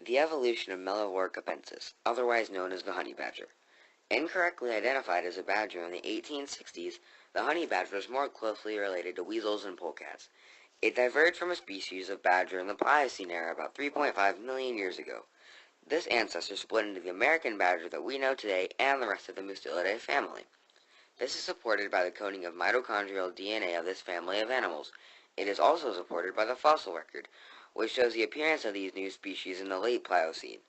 The evolution of Melorcapensis, otherwise known as the honey badger. Incorrectly identified as a badger in the 1860s, the honey badger is more closely related to weasels and polecats. It diverged from a species of badger in the Pliocene era about 3.5 million years ago. This ancestor split into the American badger that we know today and the rest of the Mustelidae family. This is supported by the coding of mitochondrial DNA of this family of animals. It is also supported by the fossil record, which shows the appearance of these new species in the late Pliocene.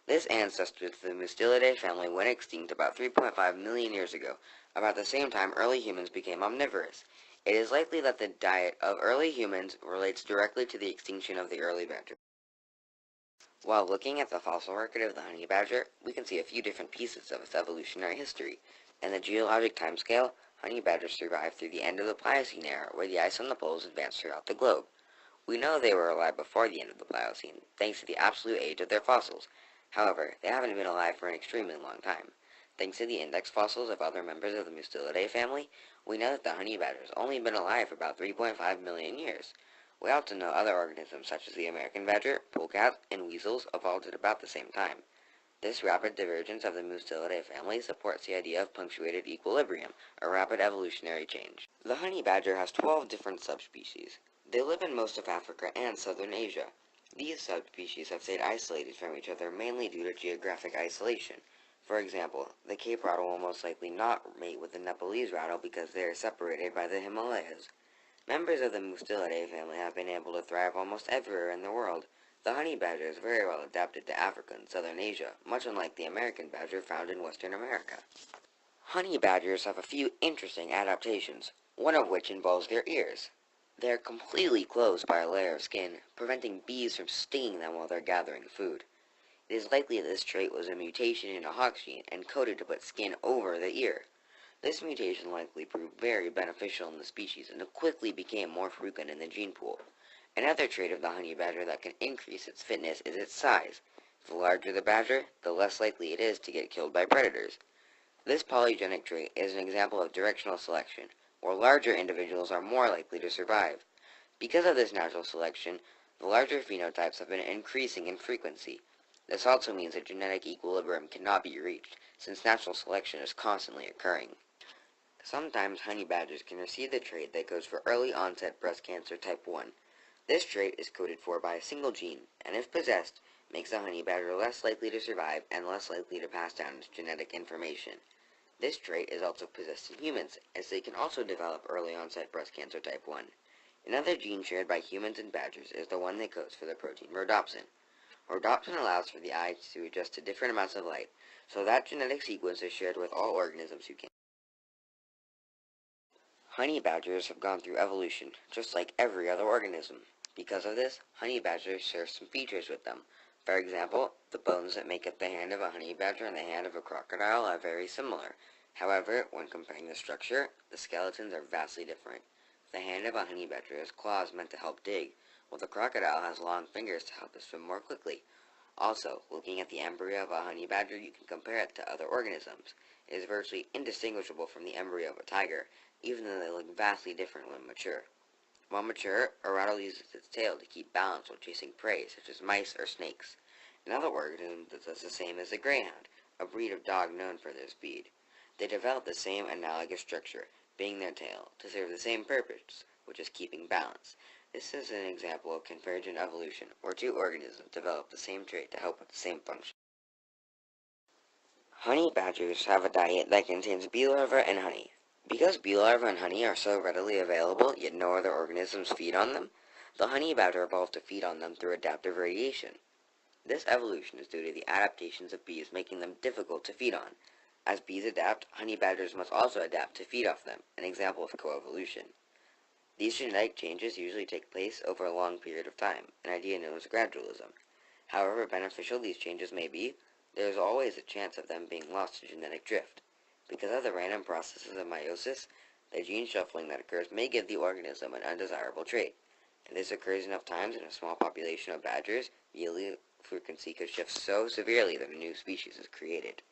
This ancestor to the Mustelidae family went extinct about 3.5 million years ago, about the same time early humans became omnivorous. It is likely that the diet of early humans relates directly to the extinction of the early badger. While looking at the fossil record of the honey badger, we can see a few different pieces of its evolutionary history. In the geologic timescale, honey badgers survived through the end of the Pliocene era, where the ice on the poles advanced throughout the globe. We know they were alive before the end of the Pliocene, thanks to the absolute age of their fossils. However, they haven't been alive for an extremely long time. Thanks to the index fossils of other members of the Mustelidae family, we know that the honey badger has only been alive for about 3.5 million years. We also know other organisms such as the American badger, polecat, and weasels evolved at about the same time. This rapid divergence of the Mustelidae family supports the idea of punctuated equilibrium, a rapid evolutionary change. The honey badger has 12 different subspecies. They live in most of Africa and southern Asia. These subspecies have stayed isolated from each other mainly due to geographic isolation. For example, the Cape rattle will most likely not mate with the Nepalese rattle because they are separated by the Himalayas. Members of the Mustelidae family have been able to thrive almost everywhere in the world. The honey badger is very well adapted to Africa and southern Asia, much unlike the American badger found in western America. Honey badgers have a few interesting adaptations, one of which involves their ears. They are completely closed by a layer of skin, preventing bees from stinging them while they're gathering food. It is likely that this trait was a mutation in a hawk gene encoded to put skin over the ear. This mutation likely proved very beneficial in the species and it quickly became more frequent in the gene pool. Another trait of the honey badger that can increase its fitness is its size. The larger the badger, the less likely it is to get killed by predators. This polygenic trait is an example of directional selection, where larger individuals are more likely to survive. Because of this natural selection, the larger phenotypes have been increasing in frequency. This also means that genetic equilibrium cannot be reached, since natural selection is constantly occurring. Sometimes honey badgers can receive the trait that codes for early onset breast cancer type 1. This trait is coded for by a single gene, and if possessed, makes the honey badger less likely to survive and less likely to pass down its genetic information. This trait is also possessed in humans, as they can also develop early onset breast cancer type 1. Another gene shared by humans and badgers is the one that codes for the protein rhodopsin. Rhodopsin allows for the eye to adjust to different amounts of light, so that genetic sequence is shared with all organisms who can. Honey badgers have gone through evolution, just like every other organism. Because of this, honey badgers share some features with them. For example, the bones that make up the hand of a honey badger and the hand of a crocodile are very similar. However, when comparing the structure, the skeletons are vastly different. The hand of a honey badger has claws meant to help dig, while the crocodile has long fingers to help it swim more quickly. Also, looking at the embryo of a honey badger, you can compare it to other organisms. It is virtually indistinguishable from the embryo of a tiger, even though they look vastly different when mature. While mature, a rattle uses its tail to keep balance while chasing prey, such as mice or snakes. Another organism that does the same is the greyhound, a breed of dog known for their speed. They develop the same analogous structure, being their tail, to serve the same purpose, which is keeping balance. This is an example of convergent evolution, where two organisms develop the same trait to help with the same function. Honey badgers have a diet that contains bee larvae and honey. Because bee larvae and honey are so readily available, yet no other organisms feed on them, the honey badger evolved to feed on them through adaptive radiation. This evolution is due to the adaptations of bees making them difficult to feed on. As bees adapt, honey badgers must also adapt to feed off them, an example of coevolution. These genetic changes usually take place over a long period of time, an idea known as gradualism. However beneficial these changes may be, there is always a chance of them being lost to genetic drift. Because of the random processes of meiosis, the gene shuffling that occurs may give the organism an undesirable trait. If this occurs enough times in a small population of badgers, the allele frequency could shift so severely that a new species is created.